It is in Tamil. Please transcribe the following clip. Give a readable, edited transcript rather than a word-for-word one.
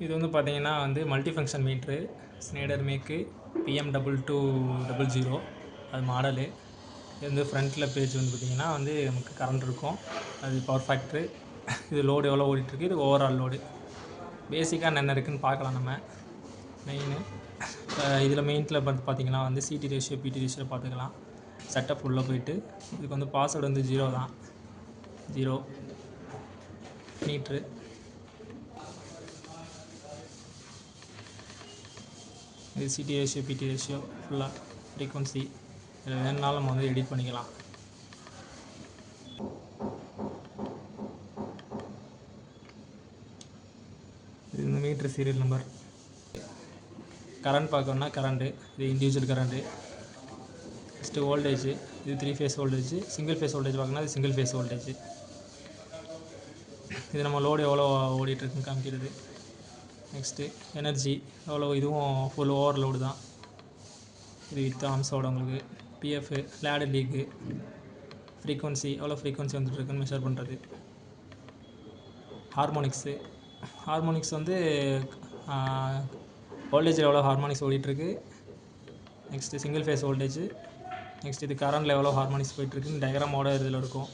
இது வந்து பார்த்தீங்கன்னா வந்து multi function metre Schneider make PM2200 அது மாடலு. இது வந்து ஃப்ரண்ட்டில் பேஜ் வந்து பார்த்திங்கன்னா வந்து நமக்கு கரண்ட் இருக்கும், அது பவர் ஃபேக்ட்ரு, இது லோடு எவ்வளோ ஓடிட்டுருக்கு, இது ஓவரால் லோடு. பேசிக்காக என்னென்ன இருக்குதுன்னு பார்க்கலாம். நம்ம மெயினு இதில் மெயினில் பார்த்திங்கன்னா வந்து சிடி ரேஷியோ பிடி ரேஷியோ பார்த்துக்கலாம். செட்டப் உள்ளே போயிட்டு இதுக்கு வந்து பாஸ்வேர்டு வந்து 0 தான், 0 மீட்ரு. இது சிடி ரேஷியோ பிடி ரேஷியோ ஃபுல்லாக ஃப்ரீக்வன்சி இதில் வேணுனாலும் நம்ம வந்து எடிட் பண்ணிக்கலாம். இது இந்த மீட்ரு சீரியல் நம்பர். கரண்ட் பார்க்கணுன்னா கரண்ட்டு, இது இண்டிவிஜுவல் கரண்ட்டு. நெக்ஸ்ட்டு வோல்டேஜ், இது 3 face voltage. Single phase voltage பார்க்கணுன்னா இது சிங்கிள் ஃபேஸ் வோல்டேஜ். இது நம்ம லோடு எவ்வளோ ஓடிட்டுருக்குன்னு காமிக்கிறது. நெக்ஸ்ட்டு எனர்ஜி எவ்வளோ, இதுவும் ஃபுல் ஓவர் லோடு தான். இது வித் ஆம்ஸோட உங்களுக்கு பிஎஃப் லேடு லீக்கு ஃப்ரீக்வன்சி எவ்வளோ ஃப்ரீக்வன்சி வந்துட்டுருக்குன்னு மெஷர் பண்ணுறது. ஹார்மோனிக்ஸ் வந்து வோல்டேஜில் எவ்வளோ ஹார்மோனிக்ஸ் ஓடிட்டுருக்கு. Next single phase voltage. Next இது கரண்டில் எவ்வளோ ஹார்மோனிக்ஸ் போயிட்டுருக்குன்னு டயக்ராமோட இதில் இருக்கும்.